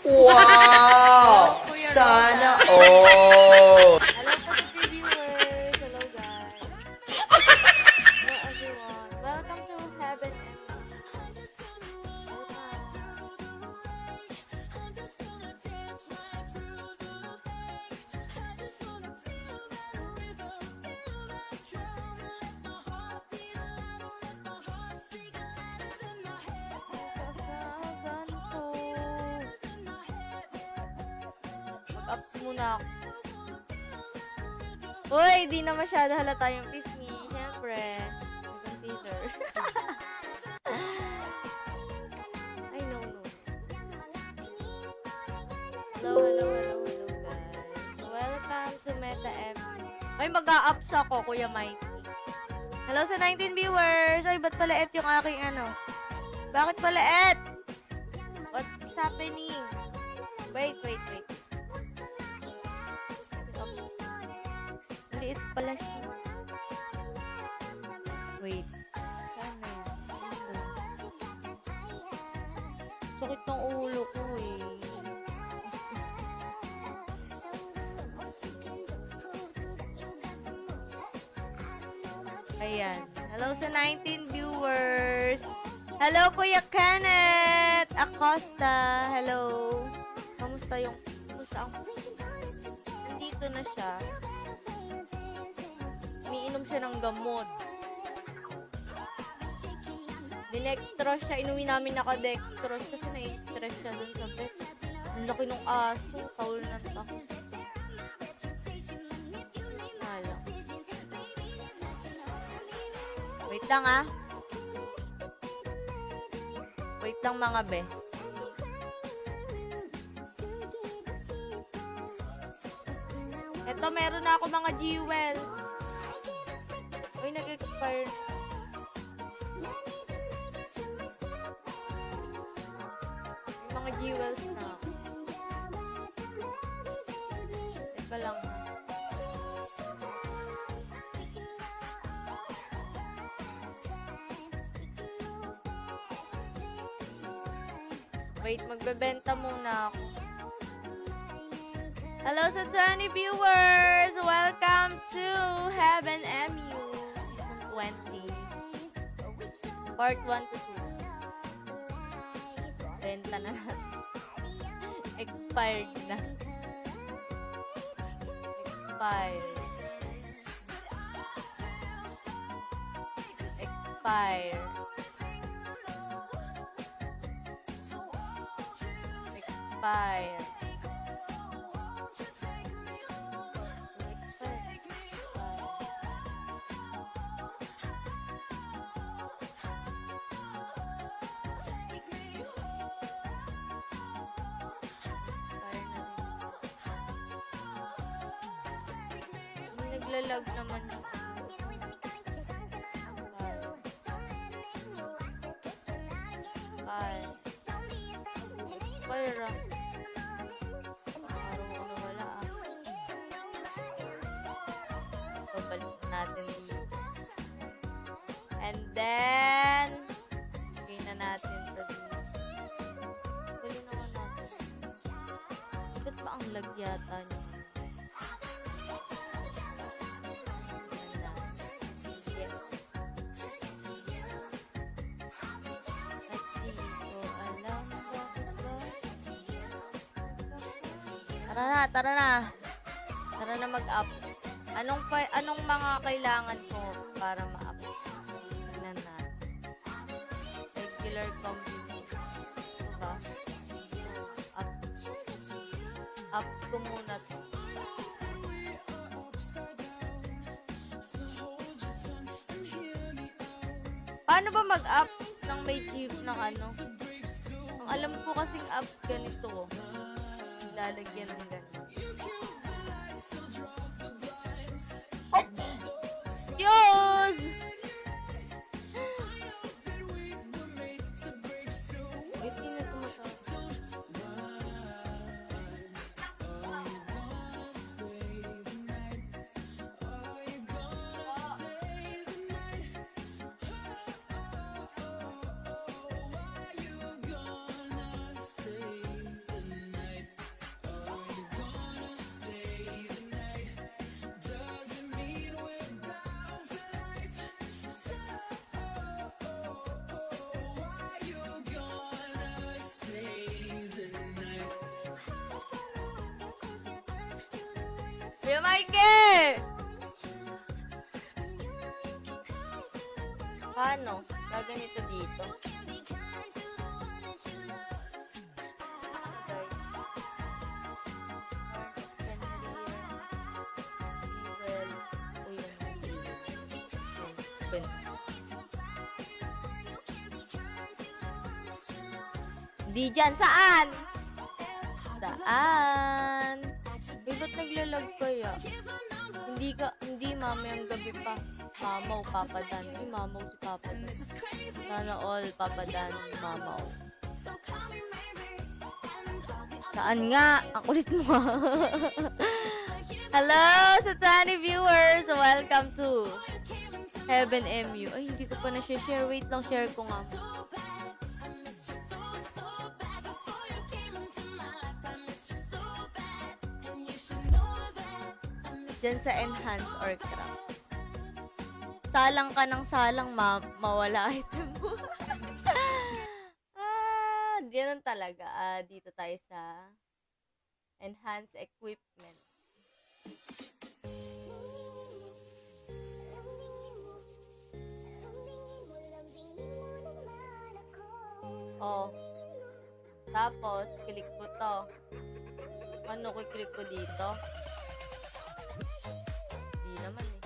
Wow! Kuya Sana Roda. all! Hello po sa viewers. Hello guys. Hello everyone. Welcome to Heaven and Mag-ups muna ako. Uy, di na masyado halata yung pisngi. Siyempre, consider. Ay, no. Hello, guys. Welcome to Meta M. Ay, mag-a-ups ako, Kuya Mikey. Hello sa 19 viewers. Ay, ba't palaet yung aking ano? Bakit palaet? What's happening? Wait. Liit pala siya. Wait. Sana yun? Sakit ng ulo ko eh. Ayan. Hello sa 19 viewers. Hello, Kuya Kenneth Acosta. Hello. Kamusta ang... Nandito na siya. Umiinom siya ng gamot. Dinextrose siya. Inuwi namin naka-dextrose kasi na-stress siya dun sa bed. Ang laki ng aso. Taul na ta. Nalang. Wait lang ah. Wait lang mga be. Eto, meron na ako mga jewels. Uy, nag-expire. May mga jewels na. Teka lang. Wait, magbebenta muna ako. Hello sa 20 viewers! Welcome to Heaven MU Season 20. Part 1 to 2. Benta na natin. Expired na. Expire. Naglalag naman yung expire ah. Araw na wala ah. So, balik natin dito. And then, lagay na natin sa dito. Lagay naman natin. Bakit ba ang lag yata niya? Tara na mag-up. Anong mga kailangan ko para ma-up? Tingnan natin. Regular combination. Diba? Ups ko muna. Paano ba mag-up ng may chip ng ano? Ang alam ko kasing ups ganito. Lalagyan ng ganito. Excuse! Uy, sino tumatawag? Kuya Mikey! Paano? Gaganito dito. Di dyan. Saan? Saan? Eh, ba't naglalag kaya? Hindi mamayang gabi pa. Mamaw, Papa Dan. Uy, mamaw si Papa Dan. Sana all, Papa Dan, mamaw. Saan nga? Ang kulit mo. Hello sa 20 viewers. Welcome to Heaven MU. Ay, hindi ko pa na-share. Wait lang, share ko nga. Diyan sa enhance or craft. Salang ka ng salang, mawala item mo. Ganun talaga. Dito tayo sa enhance equipment. Oh. Tapos, click ko to. Ano ko click ko dito? Di naman eh.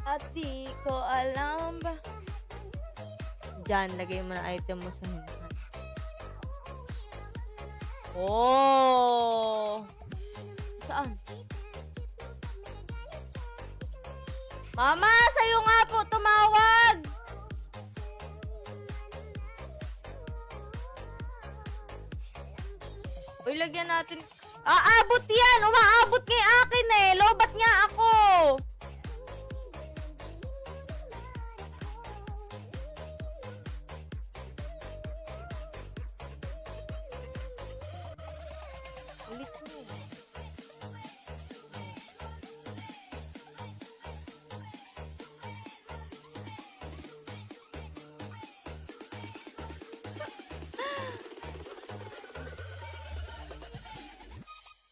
At di ko alam ba. Diyan, lagay mo na item mo sa enhance. Oh! Saan? Mama, sa'yo nga po tumawag! Uy, lagyan natin. Aabot yan! Umaabot nga yung akin eh! Lobat nga ako! Ulit mo.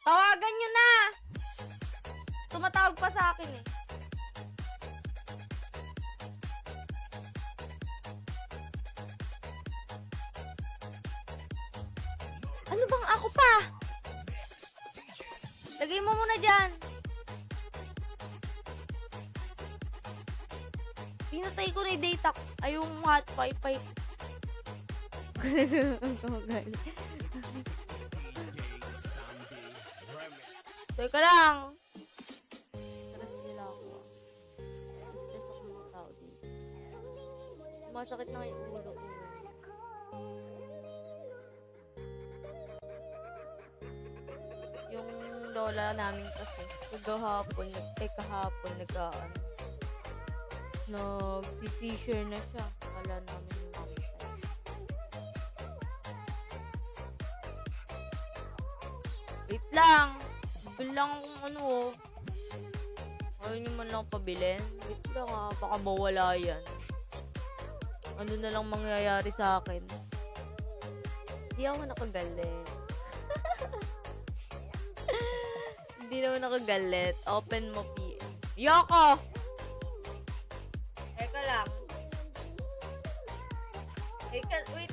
Tawagan nyo na! Tumatawag pa sa akin eh. Ano bang ako pa? Lagay mo muna dyan. Pinatay ko na yung data ko. Ay, yung hot wifi. Teka lang. Stress nila ako. Stress ako mga tao dito. Masakit na yung ulo ko. Yung lola namin kasi kahapon nag-seizure na siya. Kala namin yung mamatay. Wait lang. Bilang ano. Ayaw nyo man lang pabilin. Wait lang baka mawala yan. Ano na lang mangyayari sa akin. Hindi ako nakagalit. Hindi naman nakagalit. Open mo PM. Yoko! Teka lang. Wait lang. Wait.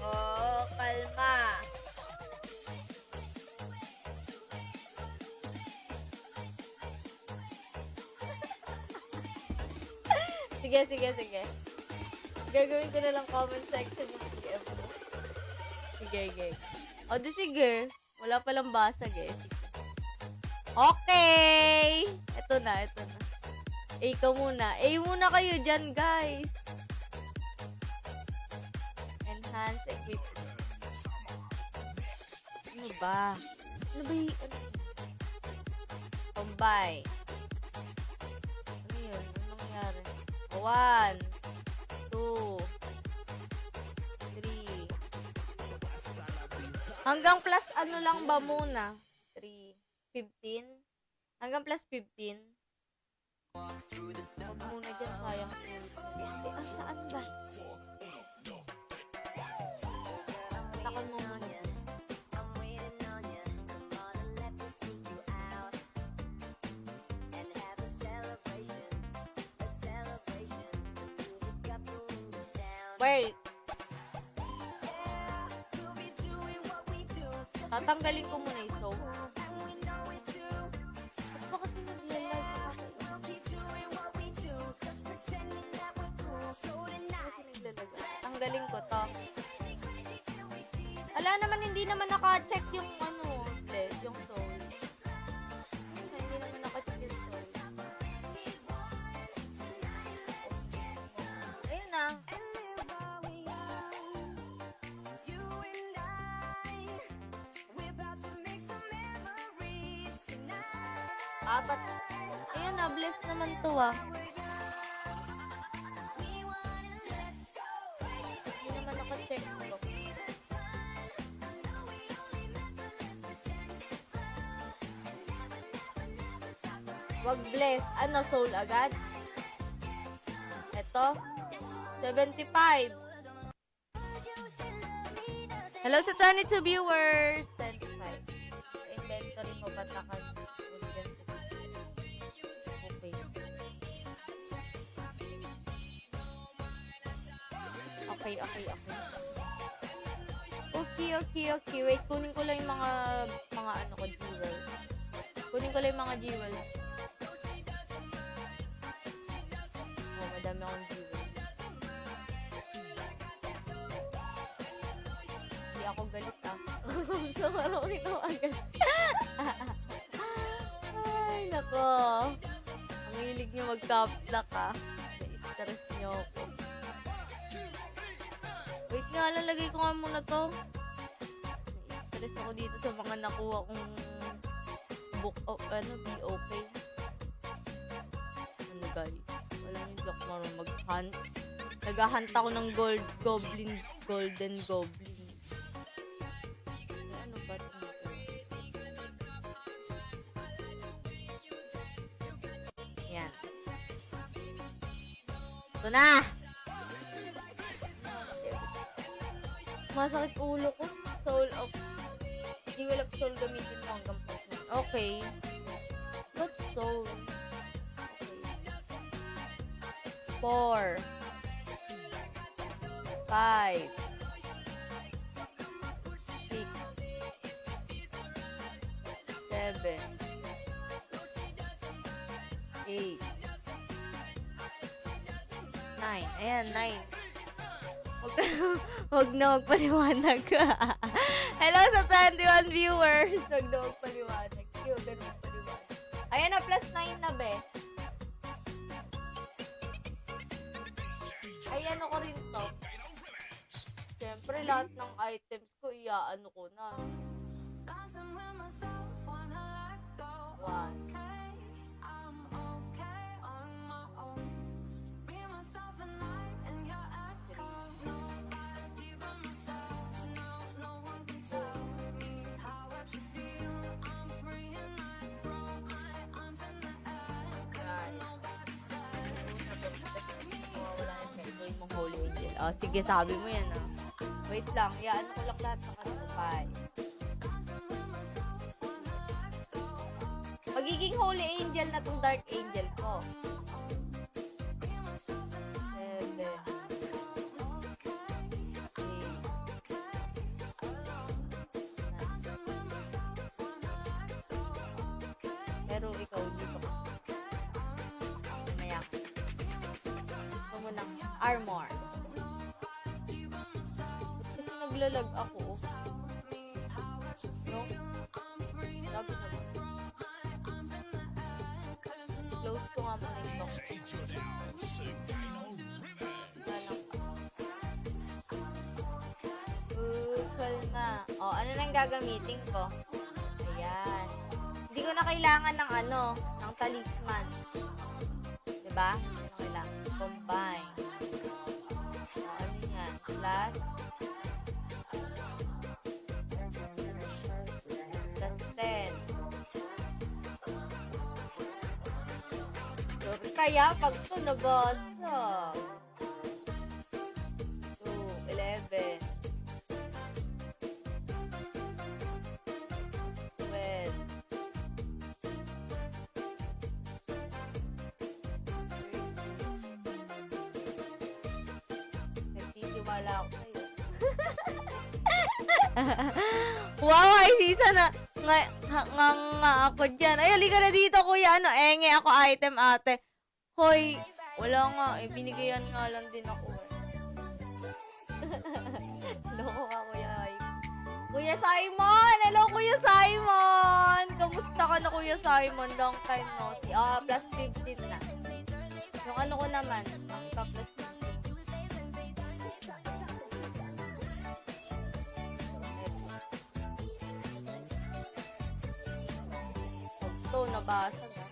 Oh, kalma. Sige. Gagawin ko na lang comment section yung PM mo. Sige. O, sige. Wala palang basag eh. Okay! Ito na. Ikaw muna. Muna kayo dyan, guys. Enhance equipment. Ano ba yung combine? Ano yun? Ano nangyari? 1, 2, 3. Hanggang plus ano lang ba muna? 3, 15? Hanggang plus 15? Huwag muna dyan, sayang. Saan ba? Wait. Tatanggalin ko muna yung soap. Ba't ba kasi nag-live ako? Tanggalin ko to. Ala naman, hindi naman naka-check yung ano, yung soul. Hindi naman naka-check yung soul. Ayun na. Apat. Ayun na, bless naman to ah. Hindi naman naka-check to. Wag bless. Ano, soul agad? Ito. 75. Hello sa 22 viewers. 25. Inventory mo ba't naka... Okay. Okay. Wait, kunin ko lang yung mga ano ko, jewel. Kunin ko lang yung mga jewel. Oh, madami akong jewel. Hindi ako galit ah. So, parang ito agad. Ay, nako. Ang hilig nyo mag-caps lock ah. Na-stress nyo ako. Wait nga, lalagay ko nga muna to. Na-stress ako dito sa mga nakuha kong book of, be okay. Ano guys? Wala yung Jack marunong mag-hunt. Nag-hunt ako ng golden goblin. Ano ba ito? Yan. Ito na! Masakit ulo ko. Soul of... Jewel of soul gamitin mo hanggang po. Okay. What soul? Okay. 4 5 6 7 8 9. Ayan, 9. Huwag na magpaliwanag. Hello sa 21 viewers. Huwag na magpaliwanag. Huwag na magpaliwanag. Ayan na, plus 9 na be. Ay, ano ko rin to. Siyempre, lahat ng items ko, iaano ko na. 1. Holy Angel. Oh, sige, sabi mo yan, ah. Wait lang. Iaan ko lang lahat ng kasabay. Magiging Holy Angel na tong Dark Angel ko. 7 Pero ikaw dito. Mamaya ka. Ito mo ng armor. Kasi naglalag ako. No? Sabi naman. Close ko nga muna ito. Kalma. O, ano nang gagamitin ko? Ayan. Hindi ko na kailangan ng ng talisman. Diba? Hindi ko kailangan. Combine. O, ano yan? Plus 10. Kaya pag ito nabasa. 2, 11. 12. 21. Maniwala ako sa'yo. Wow, ay season na. Nga ako dyan. Ay, halika na dito, kuya. Ano, enge ako item, ate. Hoy, wala nga. Eh, binigayan nga lang din ako. Loko ka, kuya. Ay. Kuya Simon! Hello, Kuya Simon! Kamusta ka na, Kuya Simon? Long time no see. Plus 15 na. Yung ano ko naman, plus 15. Ito, nabasag ah.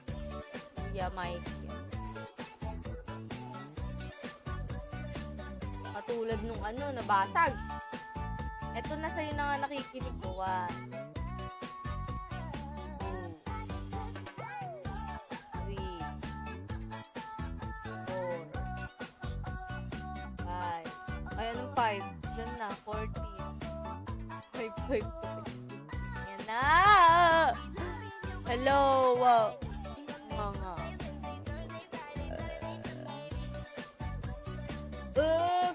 Kuya Mike. Katulad nung ano, nabasag. Ito na sa'yo na nga nakikinig ko. 1, 2, 3, 4, 5. Ay, anong 5? Diyan na, 14. 5. Yan na! Hello! Wow! Mga.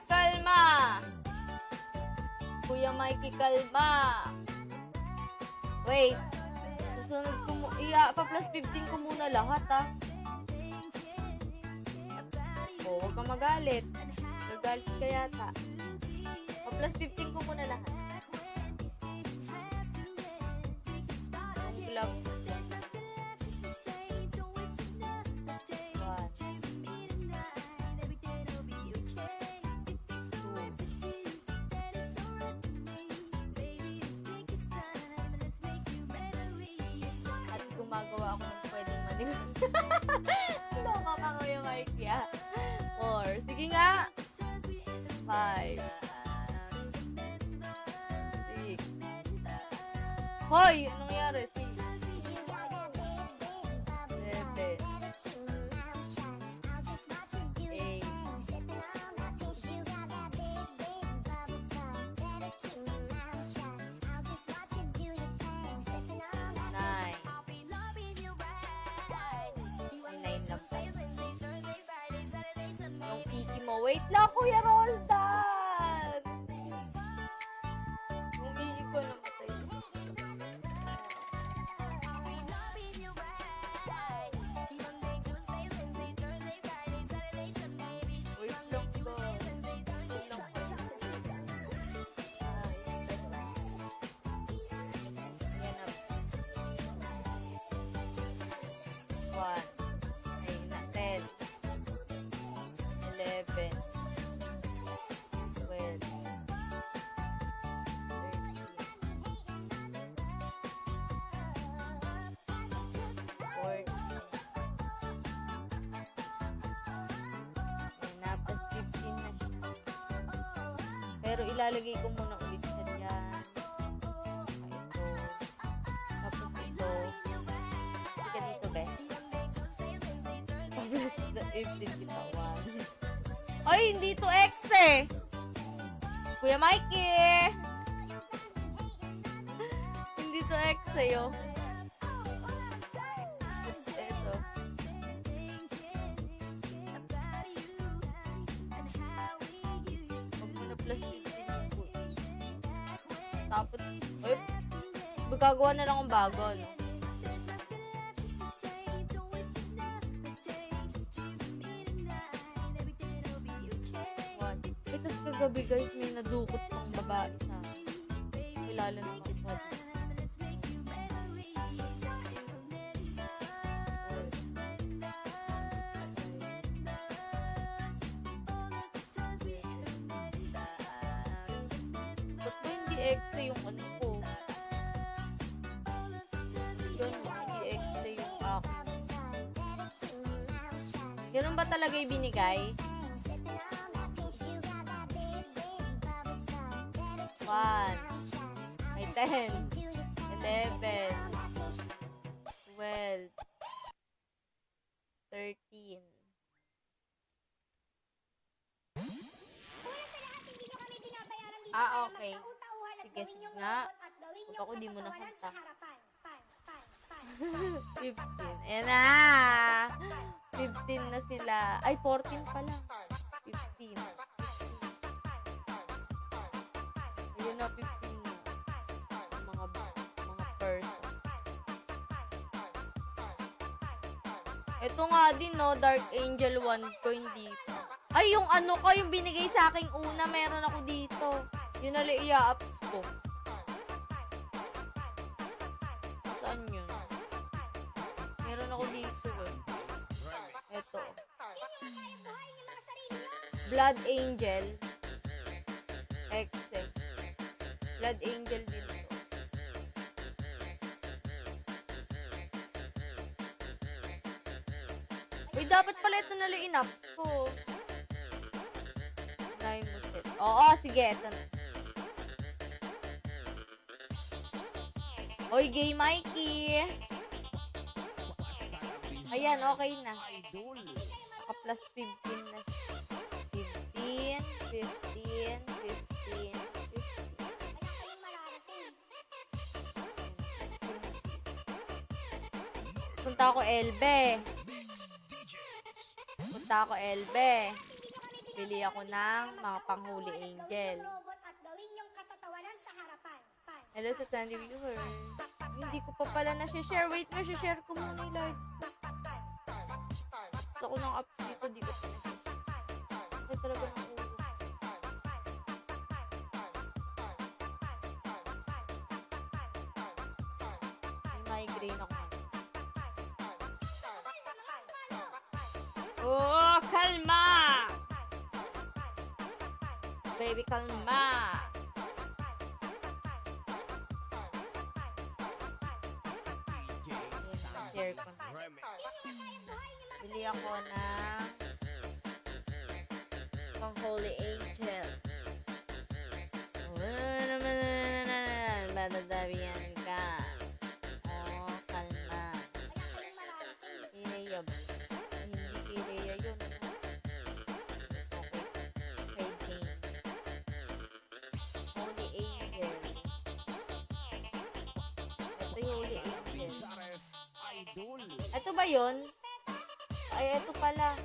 Kalma! Kuya Mikey, kalma! Wait. Susunod ko mo. Pa-plus 15 ko muna lahat, ah. Oh, huwag kang magalit. Gagalit ka yata. Pa-plus 15 ko muna lahat. Ang glove. 1, 2. Gumagawa ako ng pwedeng manig. Loko ka ko yung IKEA. 4. Sige nga. 5. 6. Hoy! Anong nangyari? 6. 7. 8. 9. Yung piki mo. Wait lang, Kuya Roldan! Yung piki ko namatay. Wait lang ko. Yan na. 1. 10, 11, 12, 13, 14. Ayan na, plus 15 na siya. Pero ilalagay ko muna ulit sa dyan. Ito. Tapos ito. Hindi ka dito, be. Plus 15 kita. 1. Ay, hindi to X eh. Kuya Mikey. Hindi to X eh, yo. Ito. Huwag mo na plus 15 yung food. Tapos, ay, magagawa na lang ang bago, no? Kagabi guys, may nadukot pang babae sa kilala ng kapatid. Ba't ba hindi extra yung ano ko? Ganun, hindi extra yung akin. Ganun ba talaga ibinigay? 1, may 10, 11, 12, 13. Okay. Sige, sige nga. Huwag ako, di mo nakanta. 15. Ayan na! 15 na sila. Ay, 14 pala. 15. Yan na 15 na. Mga person. Ito nga din, no, Dark Angel 1 ko, hindi pa. Ay, yung ano ko, yung binigay sa aking una, meron ako dito. Yun na i-ups ko. Saan yun? Meron ako dito, eh. Ito. Blood Angel. XF. Blood Angel din to. Uy, dapat pala ito nala in-ups ko. Naimusit. Oo, sige, ito na. Oy, Gay Mikey. Ayan, okay na. Naka plus 15 na. 15, 15, 15, 15. Punta ako Elbe. Bili ako ng mga panghuli angel. Hello sa 20 viewers. Hindi ko pa pala na-share. Wait, na-share ko muna yung live. Gusto ko ng app dito, di ko pa na-share. Ay, talaga ng ulo. May migraine ako. Oh, kalma! Baby, kalma! Share ko na. Bili ako ng pang Holy Angel. Madadabihan ka. Oh, kalma. Kireya ba? Hindi kireya yun. Okay. Kay Jane. Holy Angel. Ito yung Holy Angel. Ito ba yun? Ay, ito pala.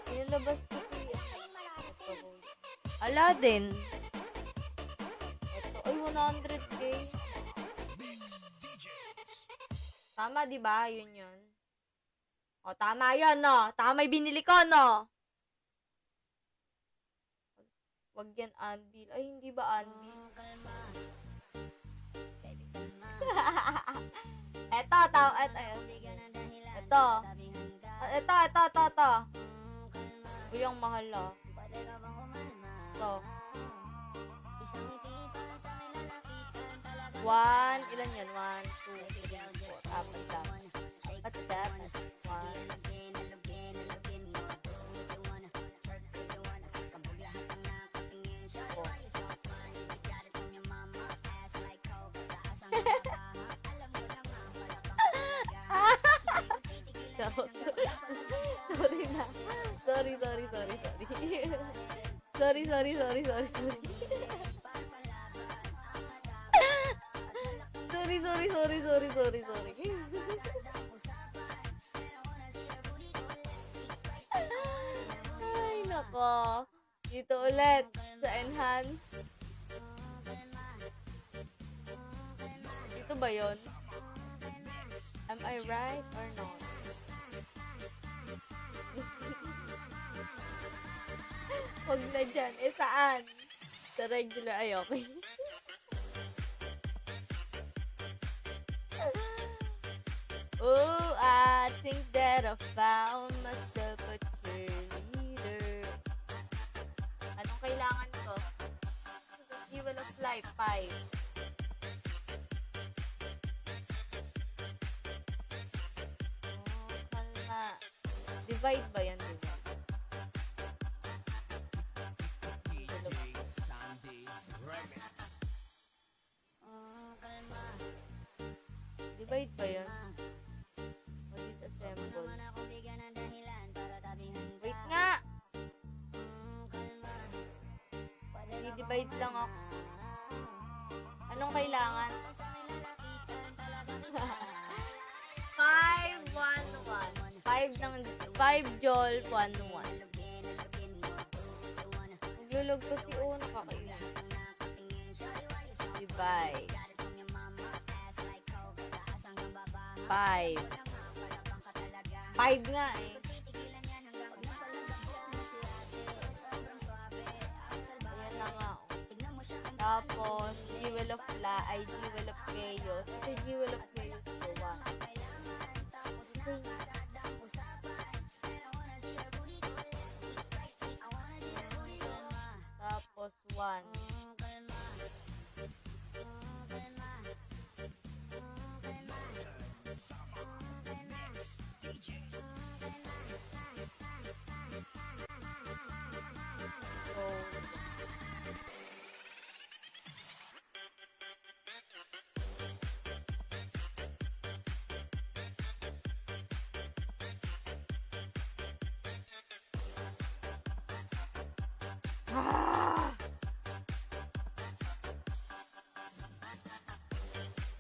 Inilabas ko ito. Aladdin. Ito. Ay, 100k. Tama, di ba? Yun yun. O, tama yan, no? Tama yung binili ko, no? Wag yan, Anvil. Ay, hindi ba Anvil? Ito. Uy, ang mahal, ah. Ito. 1, ilan yan? 1, 2, 3, 4, apat dapat. Apat dapat. 1. Sorry na. Sorry. Sorry. Ay, nako. Dito ulit sa enhance. Dito ba yun? Am I right or not? Huwag na dyan. Eh, saan? Sa regular. Ay, okay. Oh, I think that I found myself a cheerleader. Anong kailangan ko? Festival of Life 5. Oh, kalma. Divide ba yan? Divide ba yan? Assemble. Wait nga! I-divide lang ako. Anong kailangan? 5, 1, 1. 5 Joel, 1, 1. Hindi Lulog ko si Uno, kakailan. Bye. 5. 5 nga eh. Ayan na nga. Tapos, Jewel of Jewel of Chaos. Kasi Jewel of Chaos ko ba? Tapos, 1.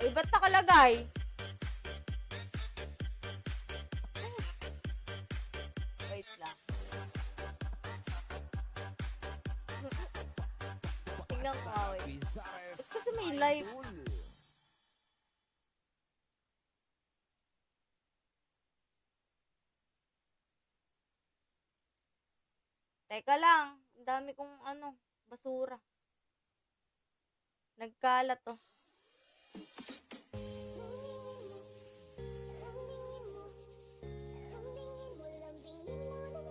Eh, ba't nakalagay? Wait lang. Tingnan ko, wait. Ba't kasi may live? Teka lang. Ang dami kong basura. Nagkalat to.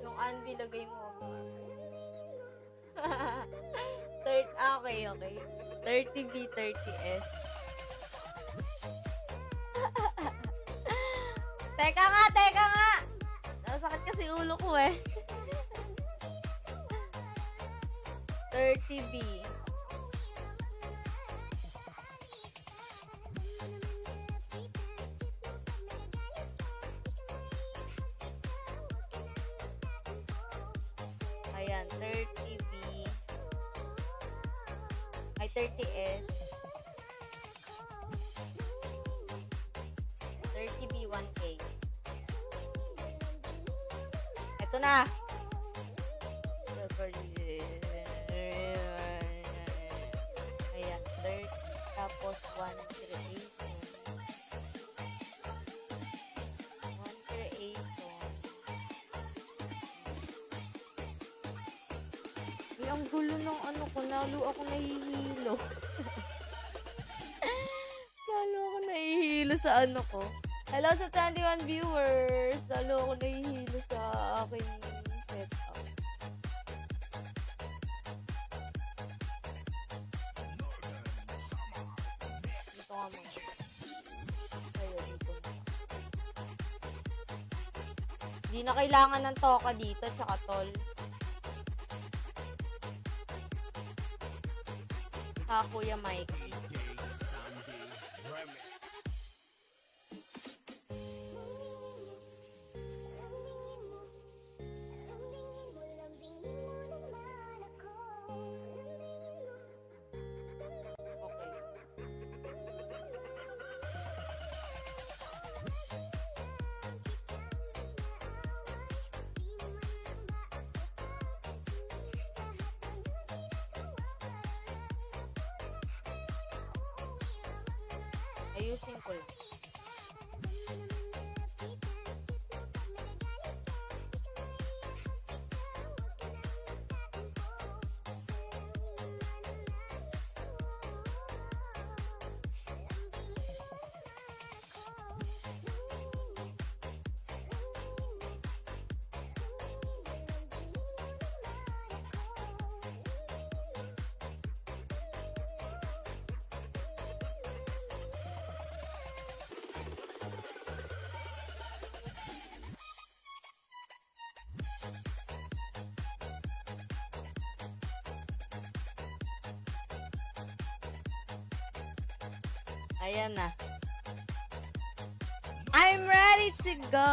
Yung Anvi lagay mo. Okay. 30B, 30S. Teka nga! Nasakit kasi ulo ko eh. 30B. Ayan, 30B. Ay, 30S. 30B, 1K. Ito na. Ayan, 30. Tapos, 1 creation. 1 creation. Ay, ang gulo ng ko. Lalo ako nahihilo. Lalo ako nahihilo sa ko. Hello sa 21 viewers. Lalo ako nahihilo sa aking setup. Dito ka mo. Ayaw dito. Di na kailangan ng toka dito, tsaka tol. Kuya Mikey. Ayusin ko lang. Ayan na. I'm ready to go.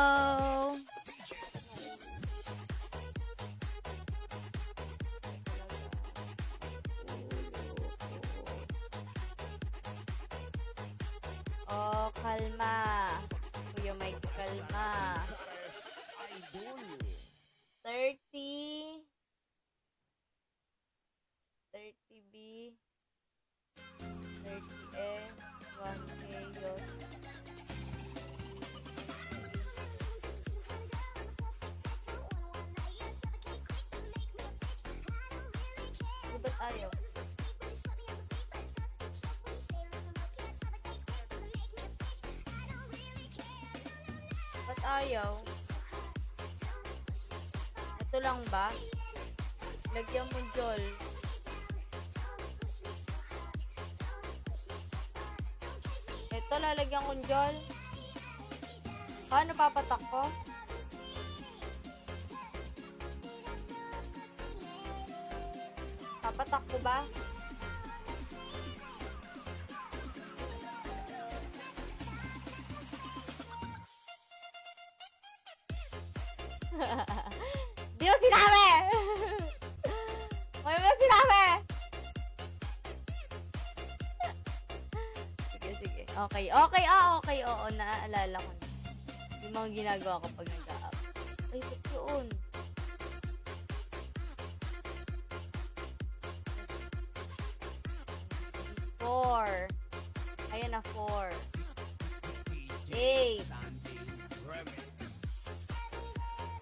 Oh, kalma. Kuya Mike, kalma. 30. 30B, 30F, 1K yun. Ba't ayaw? Ba't ayaw? Ito lang ba? Lagyan mo Jol. Ito lalagyan ko Jol. Paano papatak ko? Papatak ko ba? Di mo sinabi! May mo sinabi! Sige. Okay. Okay, oo. Naaalala ko na. Yung mga ginagawa ko pag nag-a-up. Ay, ba't yun? Four. Ayan na, 4. 8.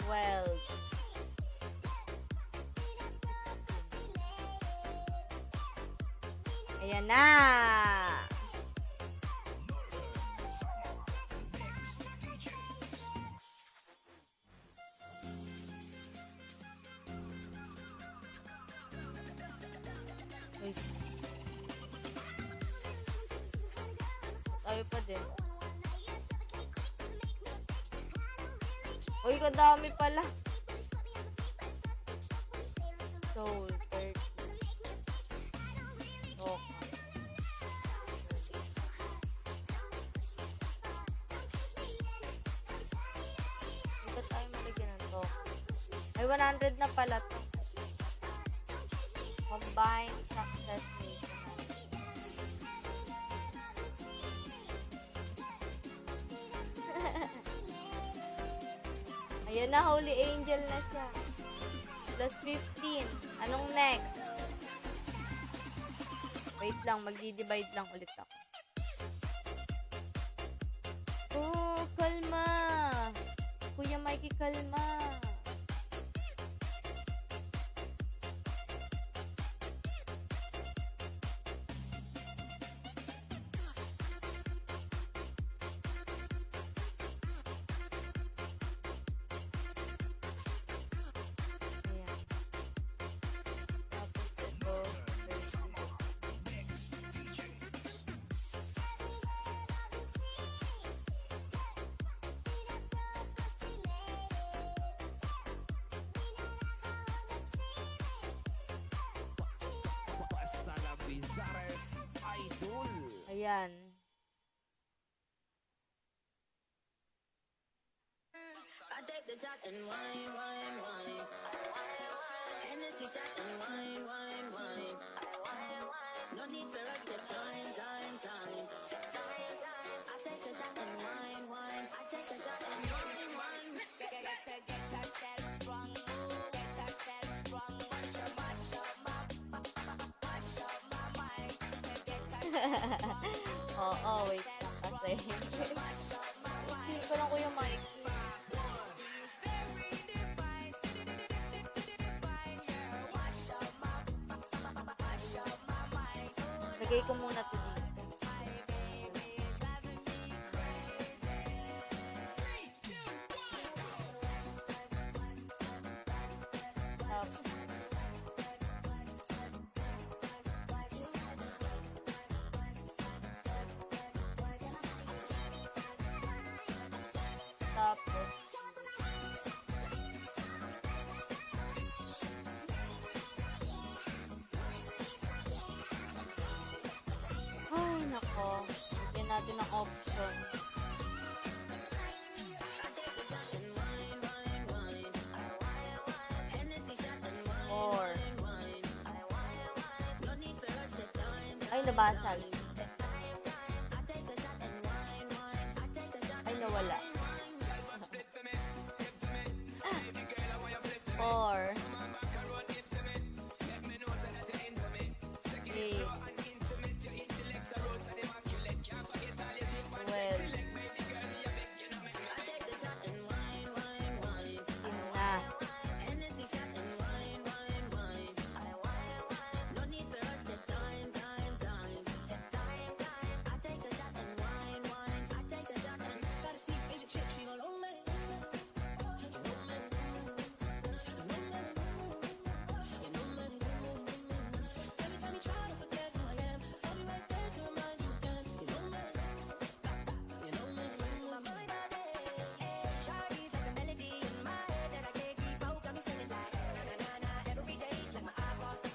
12. Ayan na. Uy. Tayo pa din. Uy, kadami pala. Soul, 30. Okay. Hindi tayo malagyan ng to. Ay, 100 na pala to. Combined success rate. Ayan na, Holy Angel na siya. Plus 15. Anong next? Wait lang, magdi-divide lang ulit ako. Oh, kalma. Kuya Mikey, kalma. Ayan. I take the shot and wine, wine, wine. Energy shot and wine, wine, wine. No need for us to time, time, time. I take the shot and wine, wine. I take the shot and wine, wine. Get ourselves strong, get ourselves strong. Mash up my mind. Get ourselves strong. Oo, wait lang kasi. Hindi ko lang Kuya Mike. Lagay ko muna ito dito. Tapos, ay, nako. Bigyan natin ng option. Or, ay, nabasag. Ay, nawala. 4.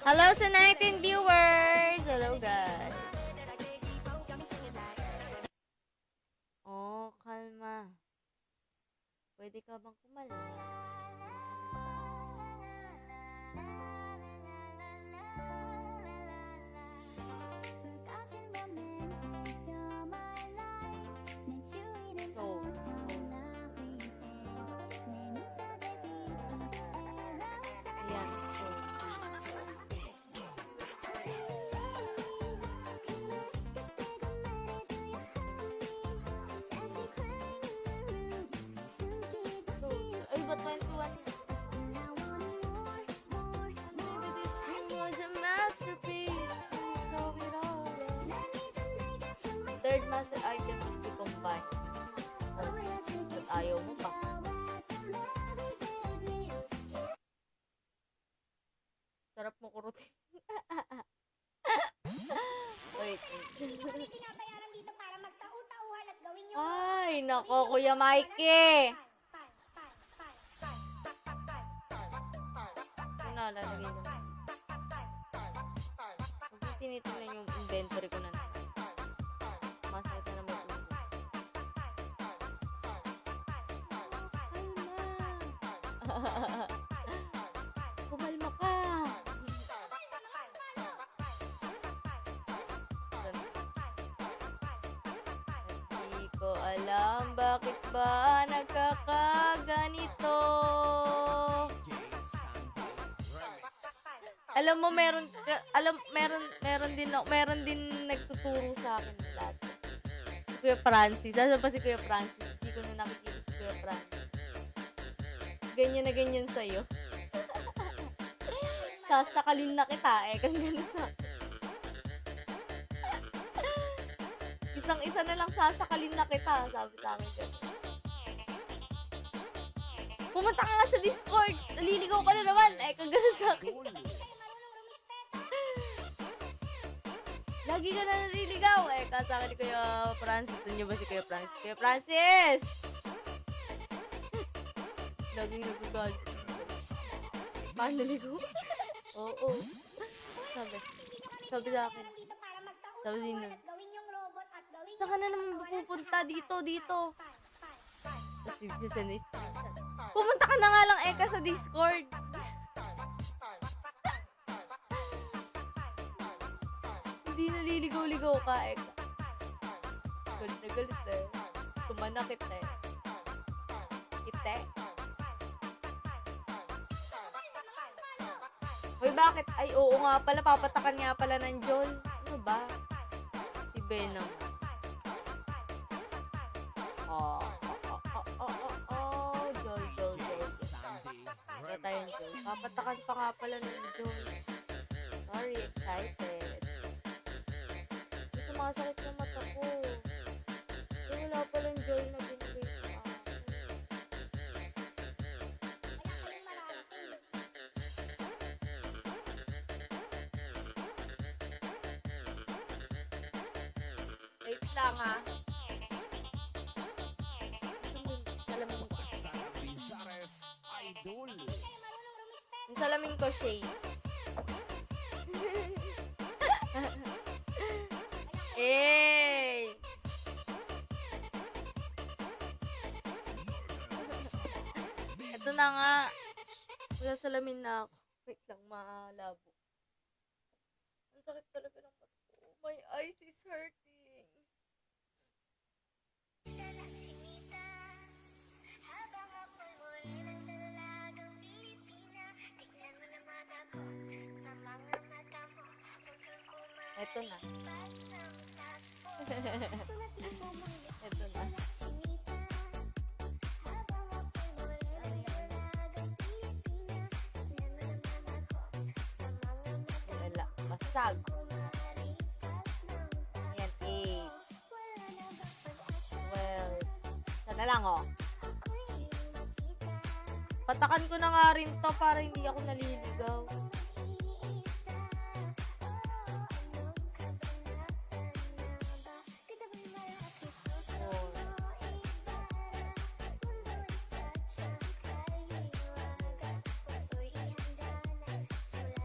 Hello sa 19 viewers! Hello guys! Oh, kalma. Pwede ka bang kumalma? Ayan, so. Ay, ba't 21? Maybe this dream was a masterpiece. So it all third master item will be combined. But ayaw mo pa. Sarap mo kurutin. Wait. Binabayaran dito para magtau-tauhan at gawin yung Ay, nako, Kuya Mikey. Ano, lalagay mo. Huwag tinitingnan yung inventory ko na naman. Masakit na naman ulo. Kalma. Kumalma ka. Hindi ko alam bakit ba nagkakaganito. Alam mo meron din nagtuturo sa akin dati. Si Kuya Francis. Saan pa si Kuya Francis? Hindi ko na nakikita si Kuya Francis. Ganyan na ganyan sa'yo. Sasakalin na kita kung gano'n sa akin. Isang-isa na lang sasakalin na kita, sabi sa akin gano'n. Pumunta ka nga sa Discord! Naliligaw ka na naman! Kung gano'n sa akin. Lagi ka na naliligaw! Sa akin ni Kuya Francis. Nandiyo ba si Kuya Francis? Kuya Francis! Laging nagagalit. Paano naligaw? Oo. Sabi sa akin. Sabi din nun. Saan ka na naman pupunta? Dito. Tapos sisend na screenshot. Pumunta ka na nga lang sa Discord. Hindi naliligaw-ligaw ka, Galit na galit Tumanakit Kite. Hoy, bakit? Ay, oo nga pala. Papatakan nga pala ng Jol. Ano ba? Si Venom. Jol. Wala tayong Jol. Papatakan pa nga pala ng Jol. Sorry, excited. Sumasakit yung mata ko. Wala palang Jol na binigay sa akin. Wait lang ha. Salamin ko. Yung salamin ko shade. Ito na nga. Wala salamin na ako. Wait lang, malabo. Ang sakit talaga ng mata ko. My eyes is hurting. Ito na. Ito na. Wala. Basag. Ayan, 8. 12. Sana lang, Patakan ko na nga rin to para hindi ako naliligaw.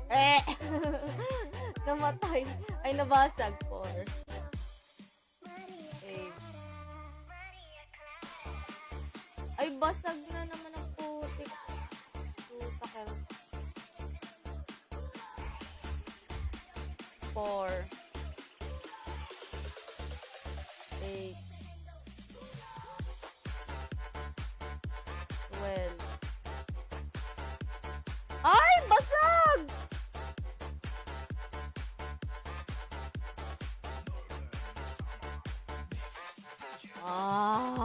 Eh! Namatay. Ay, nabasag. 4. 8. Ay, basag na naman ang putik. Putakal. 4. 8. 12. Ay, basag! Ah.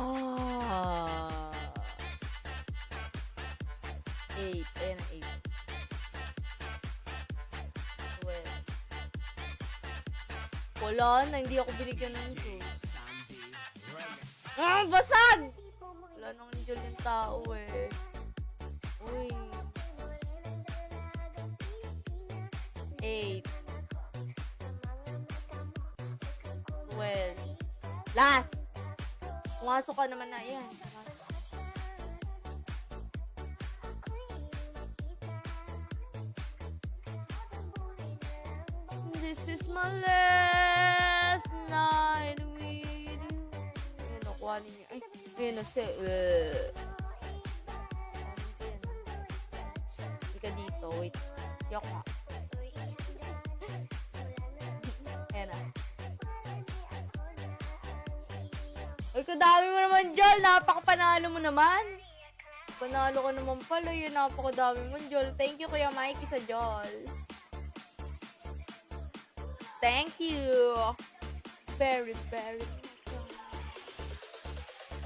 8. Ayan na, 8. 12. Wala na, hindi ako binigyan ng juice. Ah, basag! Wala nang angel yung tao eh. Uy. 8. 12. Last! Pumasok ka naman na. Yan. This is my last night with you. Ayun, nakuha ninyo. Ay, ayun na siya. Hindi ka dito. Wait. Yok nga. Ayan na. Uy, kadami mo naman, Jol. Napakapanalo mo naman. Panalo ka naman pala. Yun, napakadami mo, Jol. Thank you, Kuya Mikey, sa Jol. Thank you. Very, very much.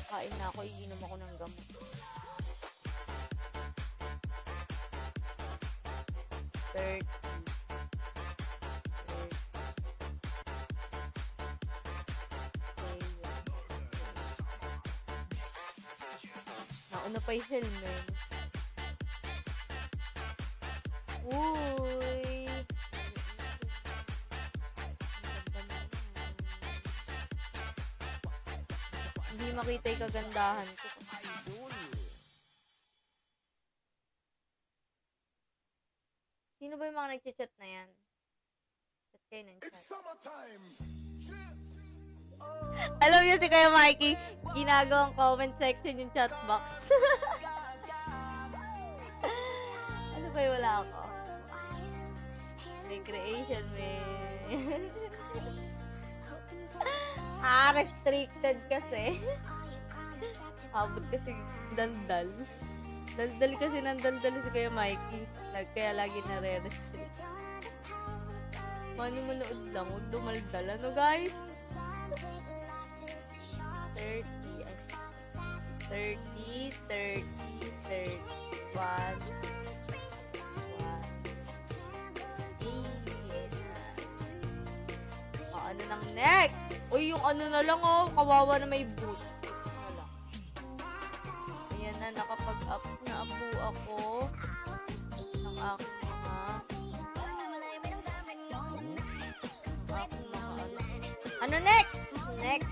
Kain na ako. Iinom ako ng gamot. Nauna pa yung helmet. Uy. Hindi makita yung kagandahan ko. Sino ba yung mga nag-chat na yan? Chat kayo ng chat. Alam niyo si Kuya Mikey, ginagawang comment section yung chat box. Ano ba yung wala ako? Recreation, man. Restricted kasi. Abot kasi daldal. Daldal kasi ng daldal si Kuya Mikey. Kaya lagi nare-restrict. Manood lang, huwag dumaldal. Ano guys? 30, 30, 30, 31. Ano nang next? Uy, yung ano na lang oh, kawawa na may boot. Ano lang. Ayan na, nakapag-up na abu ako ng aking mga ano next? Next.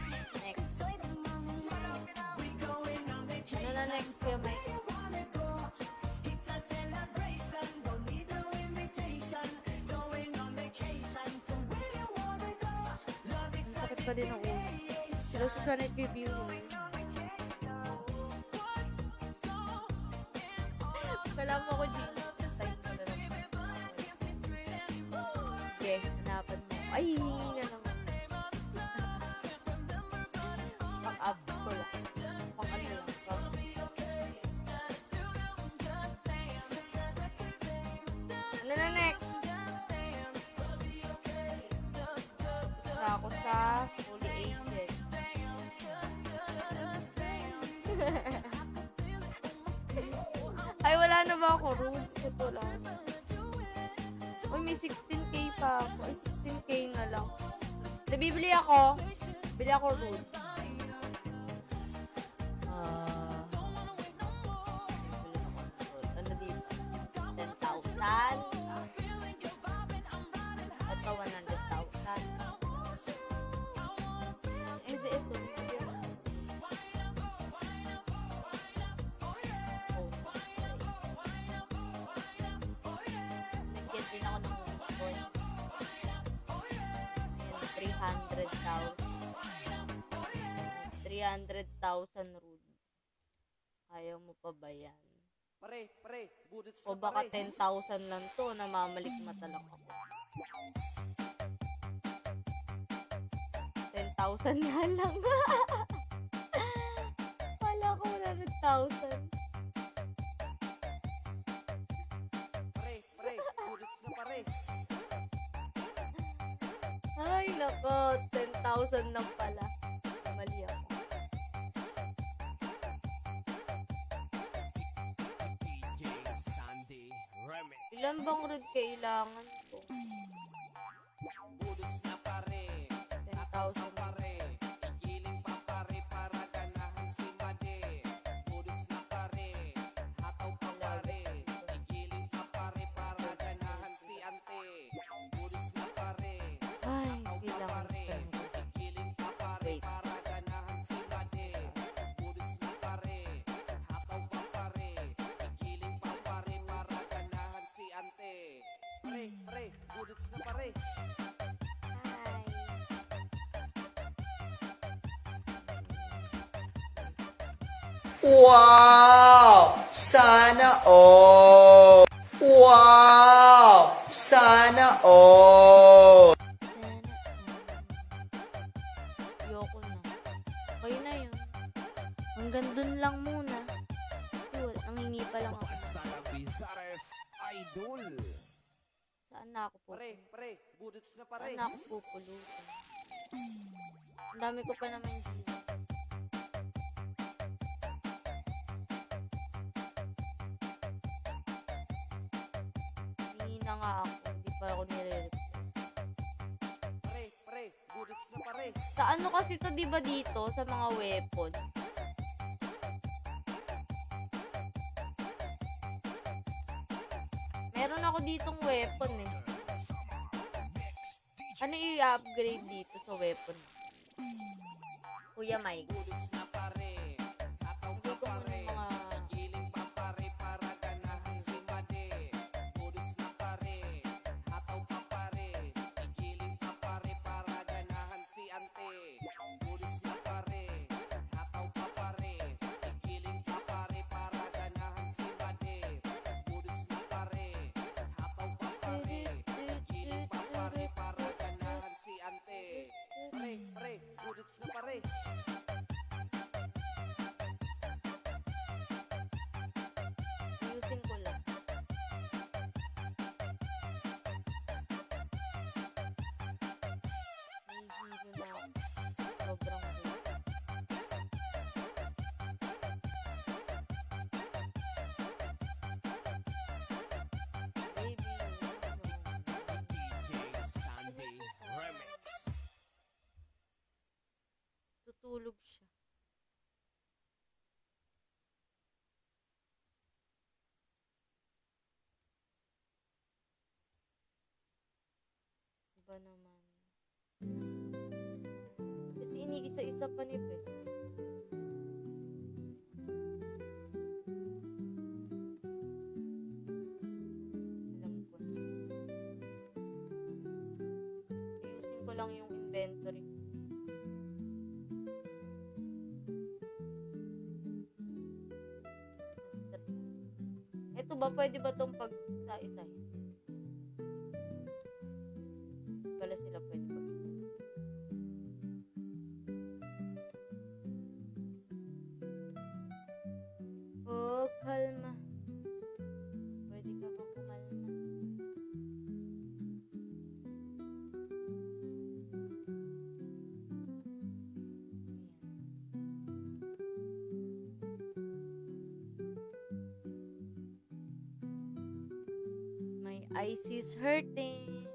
Ano na next, Kuya Mike? Sakit pa din ang ulo. Sila sa Planet Review. Wala mo ako dito. Time mo na lang. Okay, hanapan mo. Ay, na naman. Pang-abs ko lang. Pang-ano lang. Ano na next? Isa ako sa Holy Agent. Ay, wala na ba ako? Rude. Ito lang. Uy, may 16k pa ako. Ay, 16k na lang. Nabibili ako. Bili ako rude. Ano dito? 10,000. Ito, 100,000. Hindi, ito. Nagyan din ako 100,000 Rudy. Ayaw mo pa ba yan? Pare, budots O na baka pare. 10,000 lang to, namamalikmata lang ako. 10,000 nga lang. Wala ko 100,000. Pare, budots na pare. Ay, nako. 10,000 lang pala. Mali ako. DJ Sandy Remix. Ilan bang red kailangan ko? Budots na pare. 10,000. Pare, igiling pa pare para ganahan si Made. Budots na pare, hataw pa pare. Igiling pa pare para ganahan si Ante. Budots na pare, Ay, hataw pa bilang pare. Igiling pa pare Wait. para ganahan si Made. Budots na pare, hataw pa pare. Igiling pa pare para ganahan si Ante. Pare, budots na pare. Wow! Sana all! Wow! Sana all! Ayoko na. Okay na yun. Hanggang dun lang muna. Kasi wala, nangingi pa lang ako. Basta na Bizares Idol. Saan na ako Pare, pupulutan? budots na pare. Saan na ako pupulutan? Ang dami ko pa naman dito. Hindi na nga ako. Hindi pa ako nire-reply. Pare, budots na pare. Sa ano kasi to, di ba dito? Sa mga weapons. Meron ako ditong weapon eh. Ano i-upgrade dito sa weapon? Kuya Mike. Budots na pare. Hataw Hindi pa ko muna pare. yung mga... Giling pa pare para ganahan si Made. Budots na pare. Hataw pa pare. Giling pa pare para ganahan si Ante. Budots na pare. Hataw pa pare. Giling pa pare para ganahan si Made. Budots na pare. Hataw pa pare. Giling pa pare para ganahan si Ante. Pare, budots na pare. Ayusin ko lang. Nahihilo na ako. Sobrang hilo. Baby, DJ Sandy Remix. tutulog siya. Iba naman. Kasi iniisa-isa pa ni Beth. Alam ko na. Ayusin ko lang yung inventory. Stress ako. Eto ba, pwede ba tong pag-isa-isahin? Pala sila pwede pag-isa. Oh, kalma. Pwede ka ba kumalma? My eyes is hurting.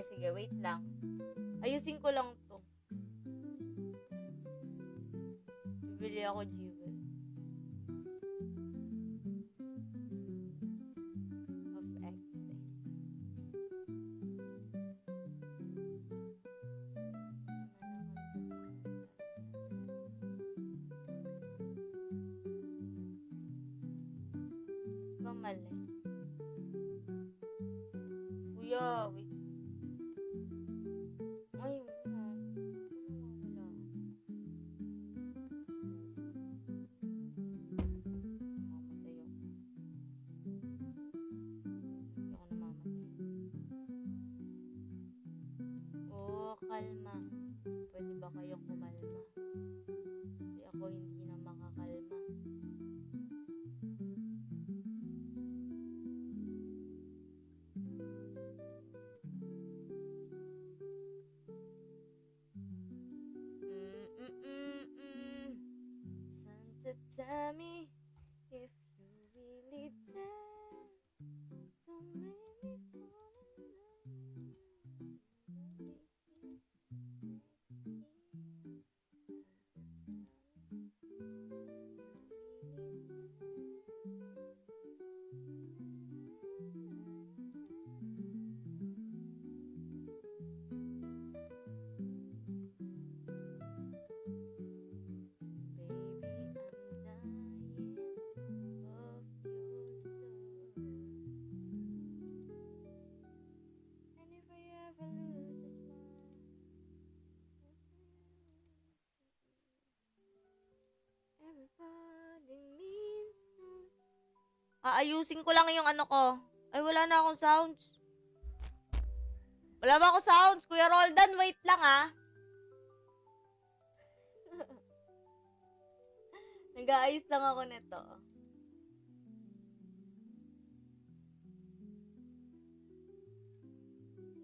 Sige, wait lang. Ayusin ko lang to. Bibili ako jewel. Of X eh. Ba mali? Kuya, wait. So tell me if you really dare. Don't make me fall in Aayusin ko lang yung ano ko. Ay, wala na akong sounds. Wala ba akong sounds? Kuya Roldan, wait lang ah. Nag-aayos lang ako nito.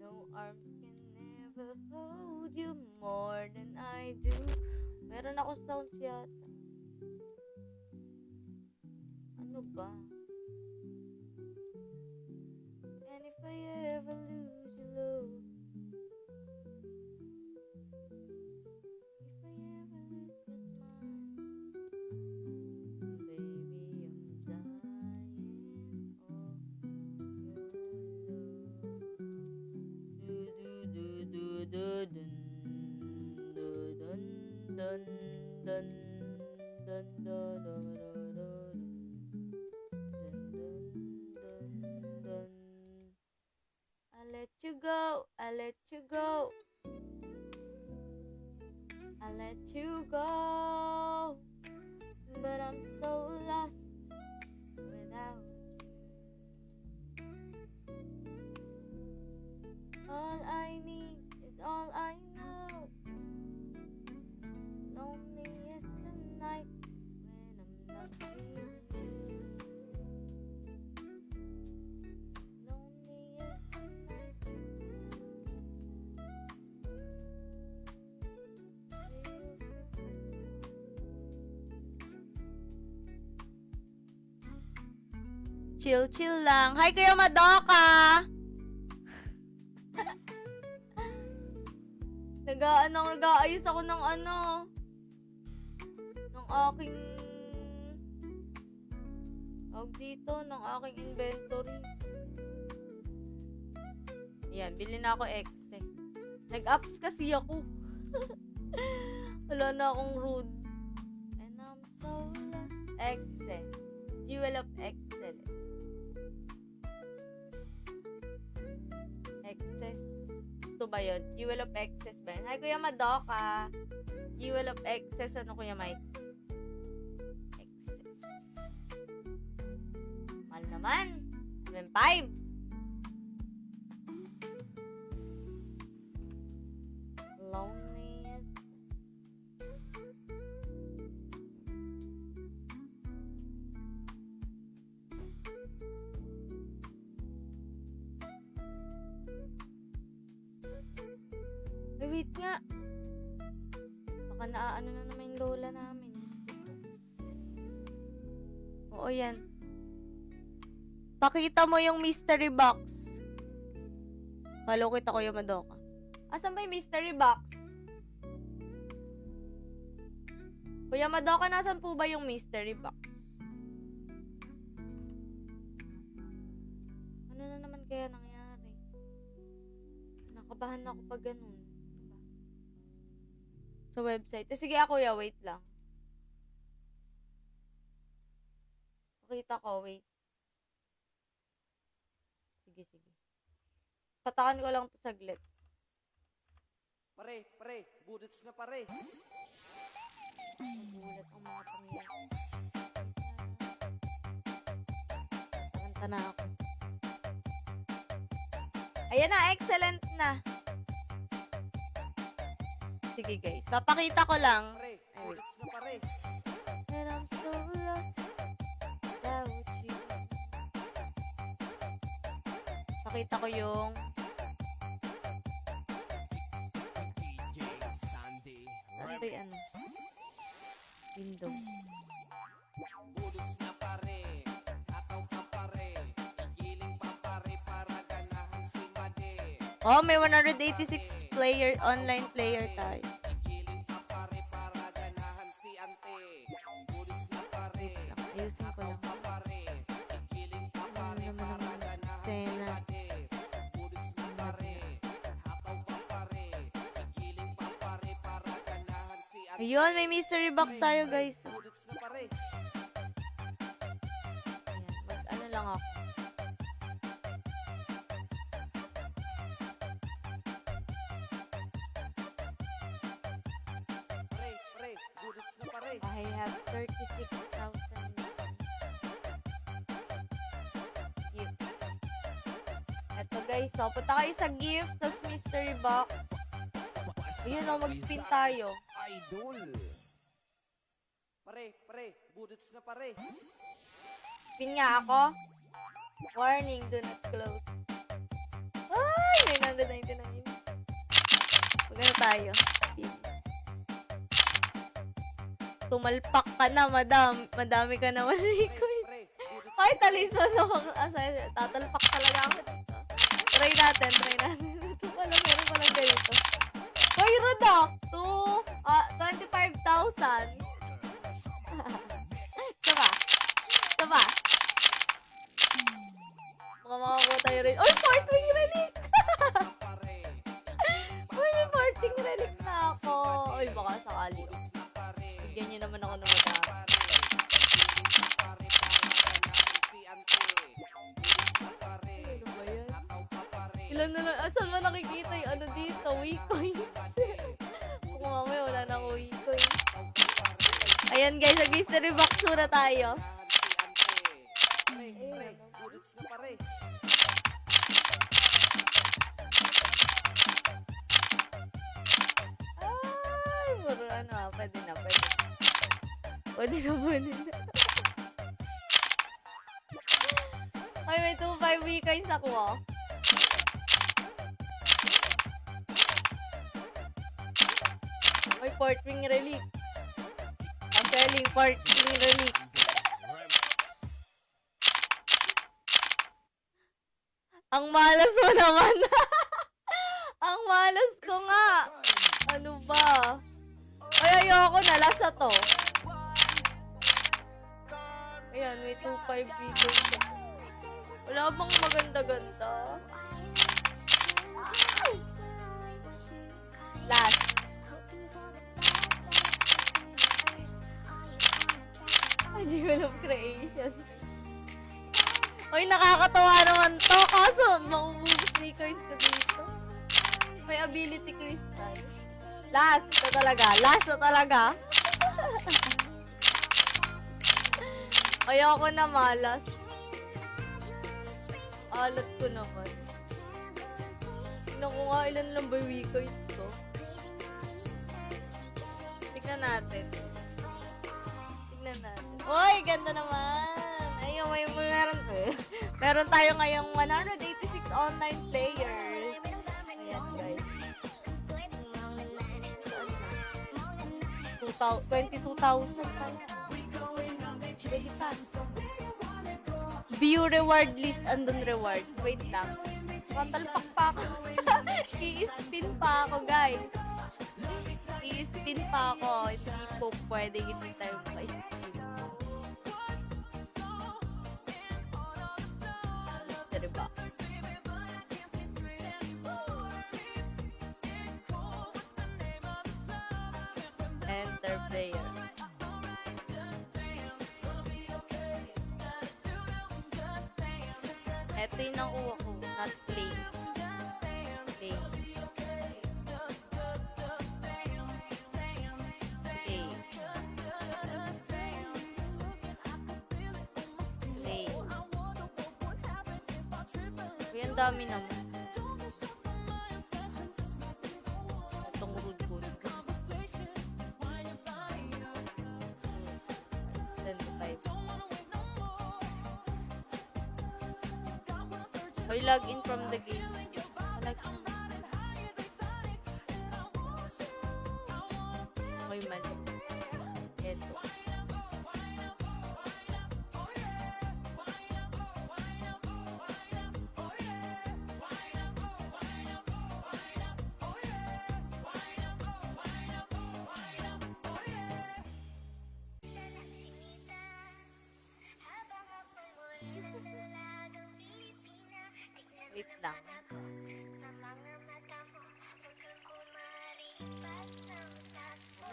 No arms can never hold you more than I do. Meron akong sounds yata. Ano ba? And if I ever lose your love, if I ever lose your smile, baby, I'm dying of your love. Do do do do dun dun dun dun dun dun dun dun. I let you go, I let you go, I let you go, but I'm so lost without you. All I need is all I know. Lonely is the night when I'm not with you. Chill lang. Hi, Kuya Madoka! Nag-aayos ako ng ng aking ng aking inventory. Yan, bili na ako X eh. Nag-ups kasi ako. Wala na akong rude. And I'm so lost. X eh. Jewel of Excel. Excess. Ito ba yun? Jewel of Excess ba yun? Hi, Kuya Madoka. Jewel of Excess. Ano, Kuya Mike? Excess. Mahal naman. 5. Lonely is... Wait nga. Baka naaano na naman yung lola namin. Oo, yan. Pakita mo yung mystery box. Follow kita, Kuya Madoka. Asan ba yung mystery box? Kuya Madoka, nasan po ba yung mystery box? Ano na naman kaya nangyari? Nakabahan ako pag ganun. Sa website. Sige Kuya, wait lang. Pakita ko, wait. Sige. Patakan ko lang to saglit. Pare, budots na pare. Nagulat ang mga pamilya. Taranta na ako. Ayan na, excellent na. Sige guys, papakita ko lang. Pare, budots na pare. And I'm so lost without you. Pakita ko yung DJ Sandy ano ba yung Remix. Windows. daw. Budots na pare, hataw pa pare, igiling pa pare para ganahan si Made. Oh, may 186 player, online player tayo. Igiling pa pare para ganahan si Ante. Budots na pare, Ayusin ko lang. pa pare, igiling pa pare Ano naman para ang ganahan si eksena? Made. Budots na pare, hataw pa pare, igiling pa pare para ganahan si Ante. Ayun, may mystery box tayo, guys. Budots na pare. Ayan, mag-ano lang ako. Pare, pare, budots na pare. I have 36,000 gifts. Eto guys, so punta kayo sa gifts, sa mystery box. Ayun o, mag-spin tayo. Idol. Pare, pare, budots na pare. Spin nga ako. Warning, do not close. Ay, 999. Magano tayo? Spin. Tumalpak ka na, madam. Madami ka naman, Rico. Pare, budots Ay, taliso sa mga tatalpak talaga ako dito. Try natin. Ito pala, meron palang ganito. Hoy, Rodak! 25,000. Ito ba? Mga makakuha tayo rin. Uy, Fortwing Relic! pare. Uy, may Fortwing Relic na ako. Uy, baka sakali. Bigyan niyo naman ako ng madami. Ano ba yan? Ilan na lang? Saan mo nakikita yung ano dito? Wikoy. Kung mamaya wala na akong Wikoy. Ayan guys, nag-mystery box muna tayo. Ay, puro ano ah. Pwede na. Ay, may 2-5 Wikoys ako ah. May Fortwing Relic. Ang selling Fortwing Relic. Ang malas mo naman. Ang malas ko nga. Ano ba? Ay, ayoko na. Lasa to. Ayan, may 2-5 dito. Wala bang maganda-ganda? Last. Develop creation. Uy, nakakatawa naman to. Kaso, maububos ni coins ko dito. May ability crystal. Last na talaga. Ayoko na malas. Alat ko naman. Tignan ko nga ilan lang ba yung coins ko. Tignan natin. Uy, ganda naman. Ayun, meron tayo ngayong 186 online players. Ayan, guys. 22,000 tayo. Pwede pa. View reward list, andun reward. Wait lang. Matalpak pa ako. I-spin pa ako, guys. I-spin pa ako. Hindi po pwede hindi tayo maka-spin. Diba? Enter player. Ito yung nakuha ko. Not play. Play. Ang dami naman. Itong rudgood. 25. Or log in from the game. Okay, mali. Ito. Wait lang.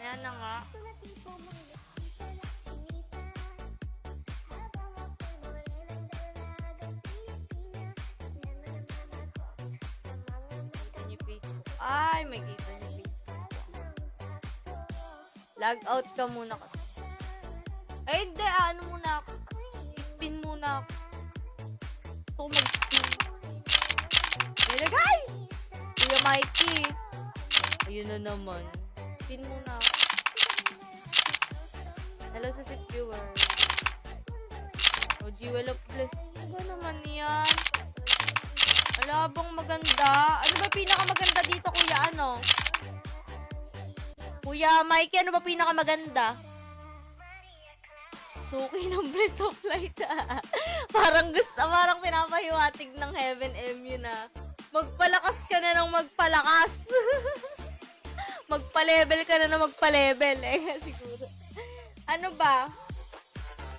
Ayan na nga. Kita niyo Facebook. Ay, may kita niyo Facebook. Log out ka muna kasi. Ay, hindi. Ano muna ako? Spin muna ako. Gusto ko mag-spin. Nilagay! Kuya Mikey. Ayun na naman. Spin muna ako. Hello sa 6 viewers. OG, well of bless. Ano ba naman yan? Wala bang maganda? Ano ba pinakamaganda dito, kuya? Ano? Kuya Mikey, ano ba pinakamaganda? Suki ng Bliss of Light. Parang pinapahiwatig ng Heaven MU na magpalakas ka na ng magpalakas. Magpa-level ka na ng magpa-level. Siguro. Ano ba?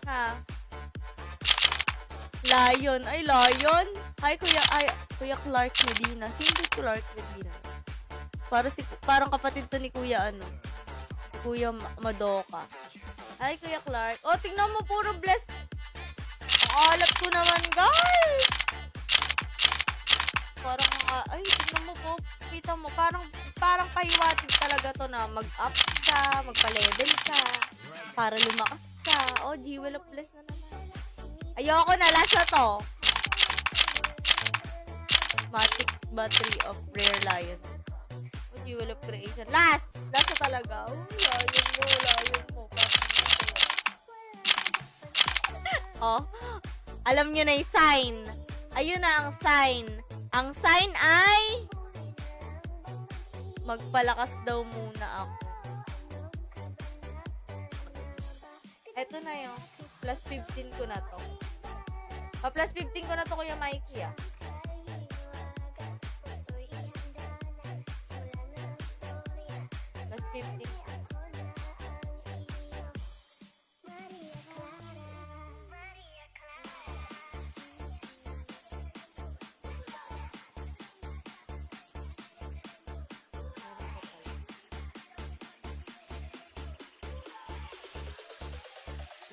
Ha? Lion. Ay, Lion? Hi, Kuya Clark Medina. Sino si Clark Medina? Parang kapatid to ni Kuya Kuya Madoka. Hi, Kuya Clark. Oh, tingnan mo, puro bless. Ang alat ko naman, guys. Parang, tingnan mo po. Kita mo, parang pahiwatig talaga to na mag-up ka, magpa-level ka, para lumakas ka. Oh, Jewel of Bless na naman. Ayoko na, last na to. Matic Battery of Rare Lion. Oh, Jewel of Creation. Last na talaga. Oh, lion mo. Oh, alam nyo na yung sign. Ayun na ang sign. Ang sign ay magpalakas daw muna ako. Eto na yung plus 15 ko na to. Plus 15 ko na to, Kuya Mikey, ah. Plus 15.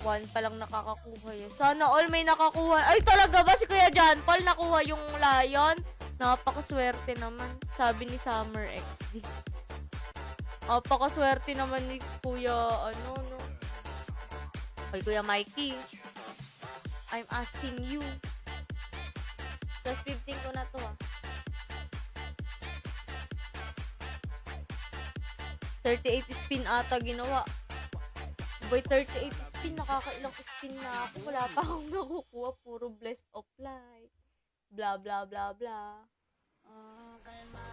One pa lang nakakakuha yun. Sana all may nakakuha. Ay, talaga ba si Kuya John Paul nakuha yung Lion? Napakaswerte naman. Sabi ni Summer XD. Napakaswerte naman ni Kuya, Ay, Kuya Mikey. I'm asking you. Plus 15 ko na to, ah. 38 spin ata ginawa. Boy, 38 spin. Nakakailang spin na ako. Wala pa akong nakukuha. Puro bless of light. Blah, blah, blah, blah.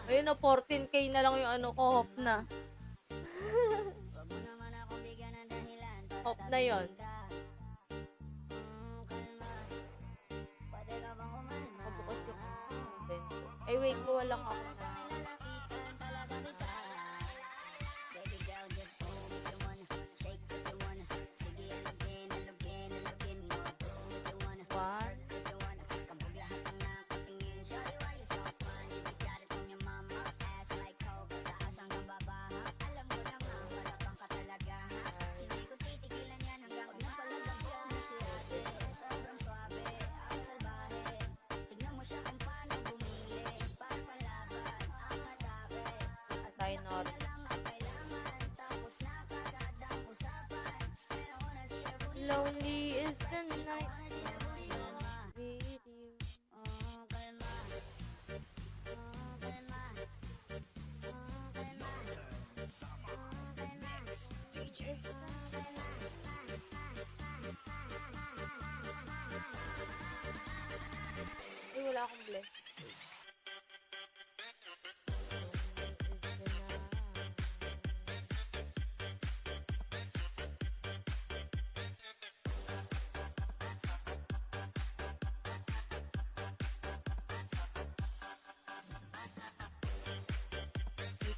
Ayun na, 14k na lang yung ko. Hop na. Hop na yon. Mabukas yung bento. Ay, wait. Kuha lang ako. Lonely is the night with you. Ay, wala akong bless.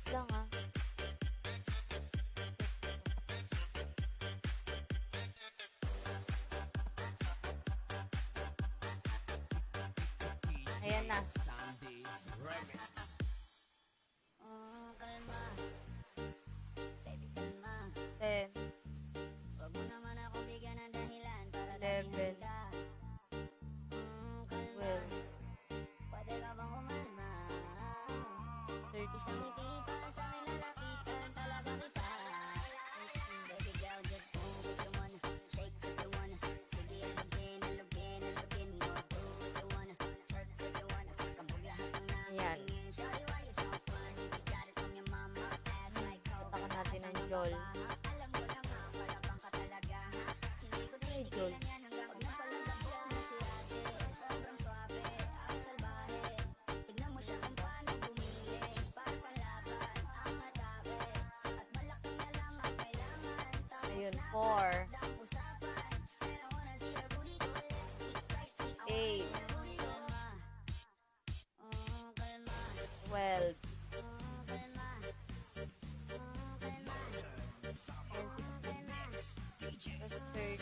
Lang, ah. Ayan na. Sandy Remix. Kalma, baby kalma. 10, Huwag mo naman ako bigyan ng dahilan para 11, lakihan ka. Kalma, 12, pwede ka bang kumalma? 13, Hindi pa sa akin lalapitan talaga kita. Baby girl, just move if you wanna, shake if you wanna. Sige, alugin, alugin, alugin mo. Do what you wanna, twerk if you wanna. Kabog lahat ng Ayan. nakatingin. Shawty, why you so fun? You got it from your mama, ass like coke. Takan natin ang Jol. Alam mo na nga, palabang ka talaga, ha? Hindi ko Ay, Jol. tinigilan yan hanggang magpalagap ko na si ate. Sobrang swabe, ang salbahe. Tignan mo siya kung paano bumili. Para palaban, ang atake. At malaki na lang ang kailangan. Tapos Ayun, na 4, ang usapan. Pero wanna see her booty go left cheek, right cheek. I wanna 8, see her booty go kalma. Kalma. 12, Kalma. Kalma. tapos 13.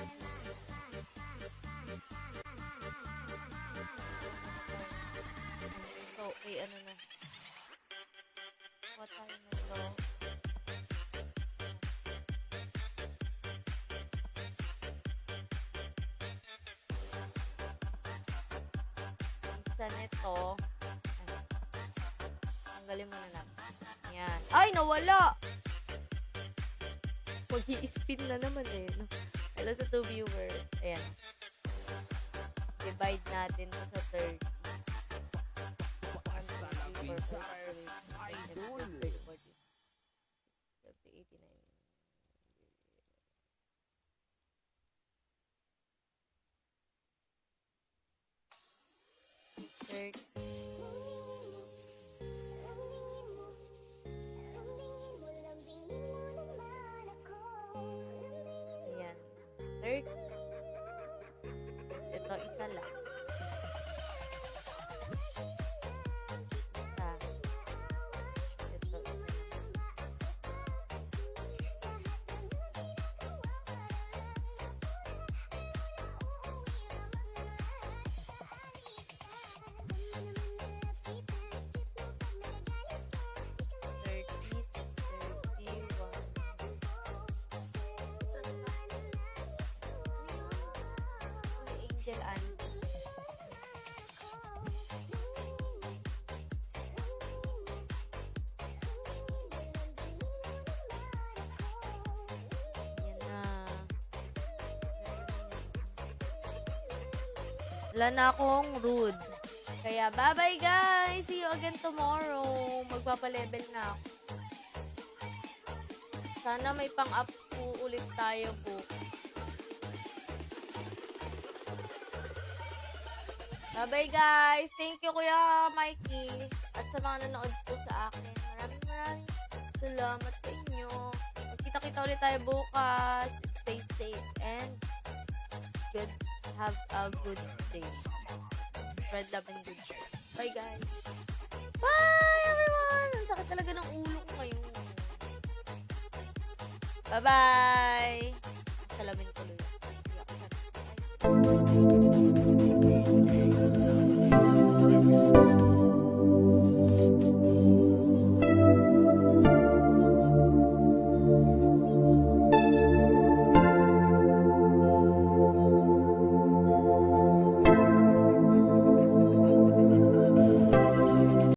So, ano na. What time na to? Isa nito. Tanggalin mo na lang. Yan. Ay, nawala! Mag-i-spin na naman eh. No? Hello sa 2 viewers. Ayan. Divide natin to sa 30. Basta lang Bizares Idol. 89. Ayan. 30. Ito, isa lang. Isa. Ito, isa. Angel Ann. Yan na. Wala na akong rude. Kaya bye-bye guys! See you again tomorrow. Magpapalevel na ako. Sana may pang-up po ulit tayo po. Bye-bye guys! Thank you Kuya Mikey at sa mga nanood po sa akin. Maraming salamat sa inyo. Magkita-kita ulit tayo bukas. Stay safe and good. Have a good day. Spread love and good. Bye guys! Bye everyone! Ang sakit talaga ng ulo ko ngayon. Bye-bye! Salamin tuloy. Bye.